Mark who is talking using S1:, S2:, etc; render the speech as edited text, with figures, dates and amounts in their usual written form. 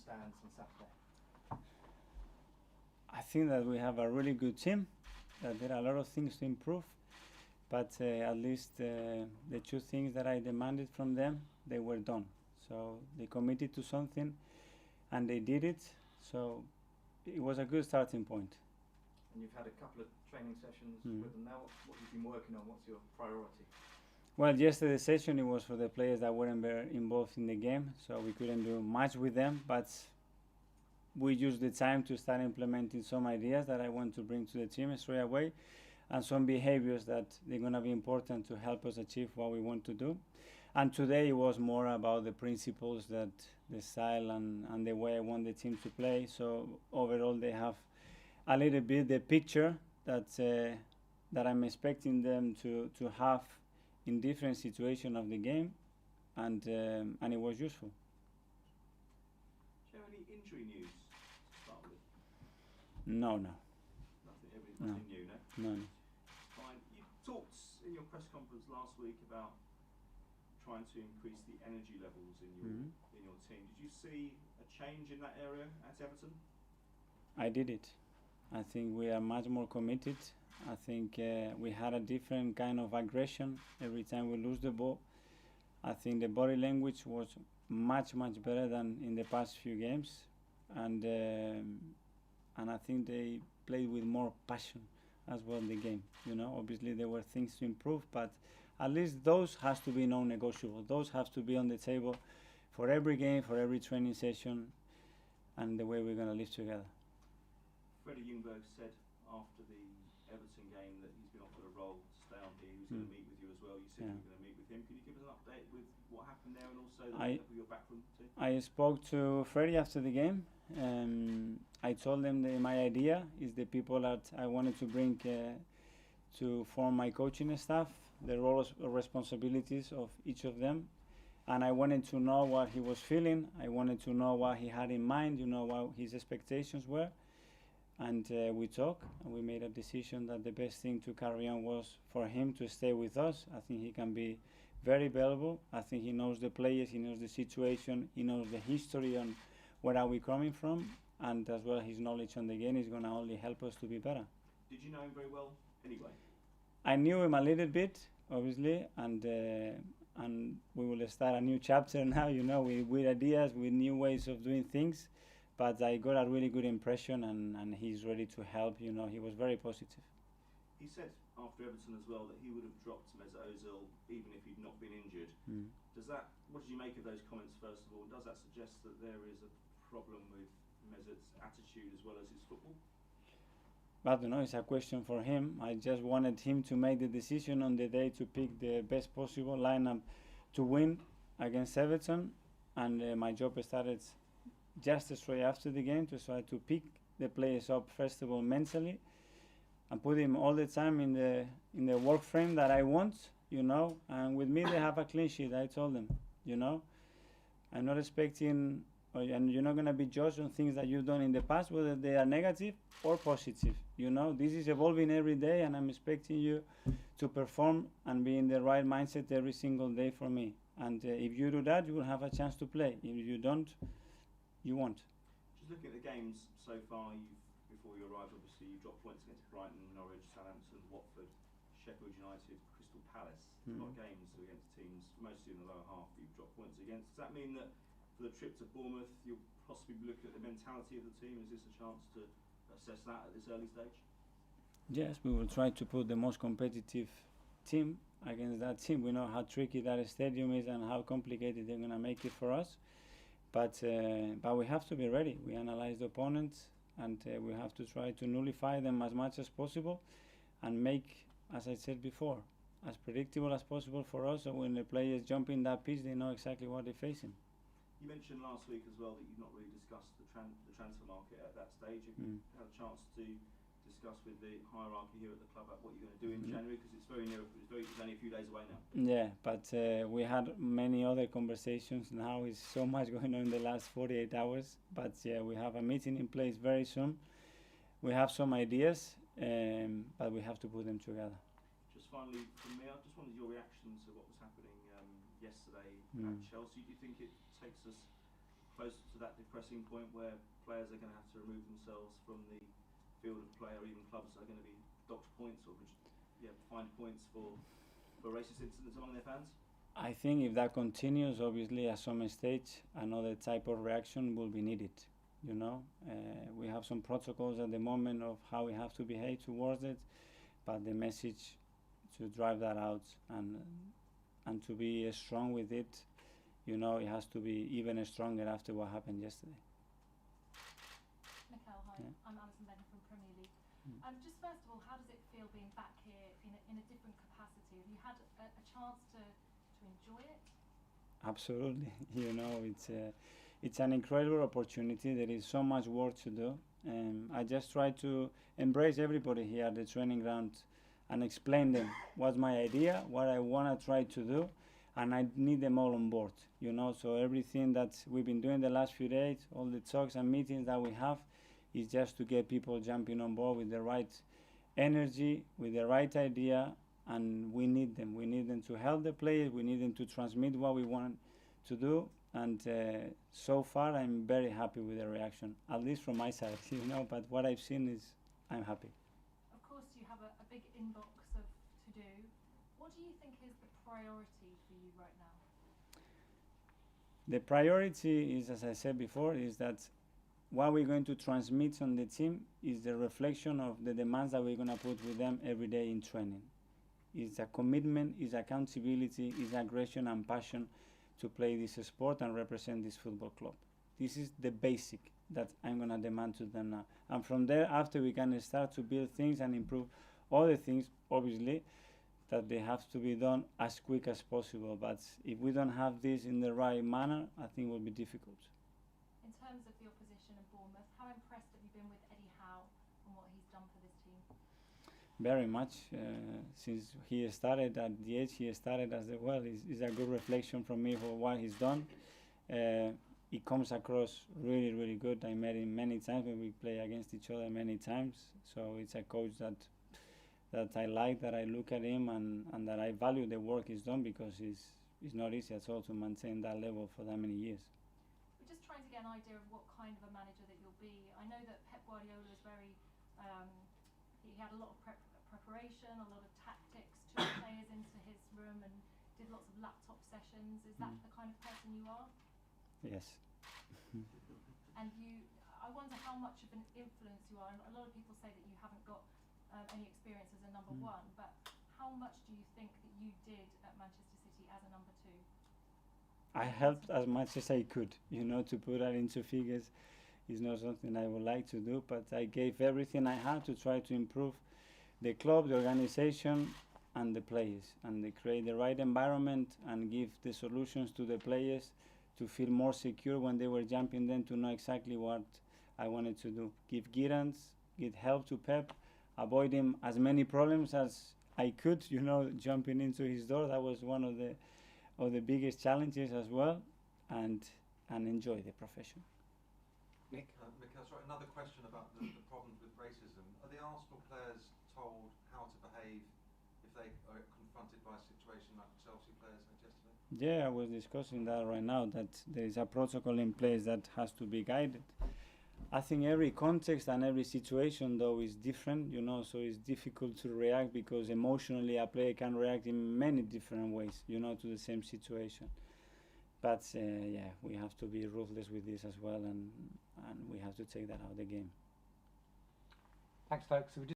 S1: stands on Saturday?
S2: I think that we have a really good team, that there are a lot of things to improve, but at least the two things that I demanded from them, they were done. So they committed to something and they did it, so it was a good starting point.
S1: And you've had a couple of training sessions with them now. What have you been working on? What's your priority?
S2: Well, yesterday's session, it was for the players that weren't very involved in the game, so we couldn't do much with them, but we used the time to start implementing some ideas that I want to bring to the team straight away, and some behaviors that they're going to be important to help us achieve what we want to do. And today it was more about the principles, that the style and the way I want the team to play. So overall they have a little bit the picture that I'm expecting them to have in different situations of the game, and it was useful.
S3: Do you have any injury news to start with?
S2: No.
S3: Nothing new, no?
S2: No.
S3: Fine. You talked in your press conference last week about trying to increase the energy levels in your team. Did you see a change in that area at Everton?
S2: I did it. I think we are much more committed. I think we had a different kind of aggression every time we lose the ball. I think the body language was much better than in the past few games, and I think they played with more passion as well in the game. Obviously there were things to improve, but at least those has to be non-negotiable. Those have to be on the table for every game, for every training session, and the way we're going to live together.
S3: Freddie Ljungberg said after the Everton game that he's been offered a role to stay on here. He was going to meet with you as well. You said you were going to meet with him. Can you give us an update with what happened there, and also your backroom team?
S2: I spoke to Freddie after the game. I told him that my idea is the people that I wanted to bring to form my coaching staff, the roles or responsibilities of each of them, and I wanted to know what he was feeling. I wanted to know what he had in mind, what his expectations were. And we talked, and we made a decision that the best thing to carry on was for him to stay with us. I think he can be very valuable. I think he knows the players, he knows the situation, he knows the history on where are we coming from, and as well his knowledge on the game is going to only help us to be better.
S3: Did you know him very well anyway?
S2: I knew him a little bit, obviously, and we will start a new chapter now, with ideas, with new ways of doing things. But I got a really good impression, and he's ready to help. He was very positive.
S3: He said after Everton as well that he would have dropped Mesut Ozil even if he'd not been injured. What did you make of those comments, first of all? Does that suggest that there is a problem with Mesut's attitude as well as his football?
S2: I don't know, it's a question for him. I just wanted him to make the decision on the day to pick the best possible lineup to win against Everton, and my job started just straight after the game to try to pick the players up, first of all mentally, and put him all the time in the work frame that I want, and with me they have a clean sheet. I told them, I'm not expecting, and you're not going to be judged on things that you've done in the past, whether they are negative or positive. This is evolving every day, and I'm expecting you to perform and be in the right mindset every single day for me. And if you do that, you will have a chance to play. If you don't, you won't.
S3: Just looking at the games so far, before you arrived, obviously you dropped points against Brighton, Norwich, Southampton, Watford, Sheffield United, Crystal Palace. A lot of games against teams, mostly in the lower half, that you've dropped points against. Does that mean that for the trip to Bournemouth, you'll possibly be looking at the mentality of the team? Is this a chance to assess that at this early stage?
S2: Yes, we will try to put the most competitive team against that team. We know how tricky that stadium is and how complicated they're going to make it for us. But we have to be ready. We analyze the opponents, and we have to try to nullify them as much as possible and make, as I said before, as predictable as possible for us, so when the players jump in that pitch, they know exactly what they're facing.
S3: You mentioned last week as well that you've not really discussed the transfer market at that stage. Have you had a chance to discuss with the hierarchy here at the club about what you're going to do in January? Because it's only a few days away now.
S2: Yeah, but we had many other conversations. Now is so much going on in the last 48 hours. But yeah, we have a meeting in place very soon. We have some ideas, but we have to put them together.
S3: Just finally, from me, I just wanted your reaction to what was happening yesterday at Chelsea. Do you think it takes us close to that depressing point where players are going to have to remove themselves from the field of play, or even clubs are going to be docked points or find points for racist incidents among their fans?
S2: I think if that continues, obviously at some stage another type of reaction will be needed. We have some protocols at the moment of how we have to behave towards it, but the message to drive that out and to be strong with it, it has to be even stronger after what happened yesterday.
S4: Mikel, hi.
S2: Yeah.
S4: I'm Alison Benner from Premier League. Just first of all, how does it feel being back here in a different capacity? Have you had a chance to enjoy it?
S2: Absolutely. It's an incredible opportunity. There is so much work to do. I just try to embrace everybody here at the training ground and explain them what's my idea, what I want to try to do, and I need them all on board. So everything that we've been doing the last few days, all the talks and meetings that we have, is just to get people jumping on board with the right energy, with the right idea, and we need them. We need them to help the players. We need them to transmit what we want to do. And so far, I'm very happy with the reaction, at least from my side, But what I've seen is, I'm happy.
S4: Of course, you have a big inbox of to do. What do you think is the priority for you right now?
S2: The priority is, as I said before, is that what we're going to transmit on the team is the reflection of the demands that we're going to put with them every day in training. It's a commitment, it's accountability, it's aggression and passion to play this sport and represent this football club. This is the basic that I'm going to demand to them now. And from there, after, we can start to build things and improve other things, obviously, that they have to be done as quick as possible. But if we don't have this in the right manner, I think it will be difficult.
S4: In terms of the opposition in Bournemouth, how impressed have you been with Eddie Howe and what he's done for this team?
S2: Very much. Since he started at the age he started as well, is a good reflection from me for what he's done. He comes across really, really good. I met him many times when we play against each other many times. So it's a coach that I like, that I look at him and that I value the work he's done, because it's not easy at all to maintain that level for that many years.
S4: We're just trying to get an idea of what kind of a manager that you'll be. I know that Pep Guardiola is very, he had a lot of preparation, a lot of tactics, took players into his room and did lots of laptop sessions. Is that the kind of person you are?
S2: Yes.
S4: And I wonder how much of an influence you are. And a lot of people say that you haven't got any experience as a number one, but how much do you think that you did at Manchester City as a number two?
S2: I helped as much as I could. To put that into figures is not something I would like to do, but I gave everything I had to try to improve the club, the organization, and the players, and they create the right environment and give the solutions to the players to feel more secure when they were jumping them, to know exactly what I wanted to do. Give guidance, give help to Pep, avoid him as many problems as I could, jumping into his door. That was one of the biggest challenges as well, and enjoy the profession.
S5: Mikel, sorry, another question about the problems with racism. Are the Arsenal players told how to behave if they are confronted by a situation like Chelsea players had yesterday?
S2: Yeah, I was discussing that right now, that there is a protocol in place that has to be guided. I think every context and every situation, though, is different, so it's difficult to react, because emotionally a player can react in many different ways, to the same situation. But we have to be ruthless with this as well, and we have to take that out of the game.
S6: Thanks, folks. So we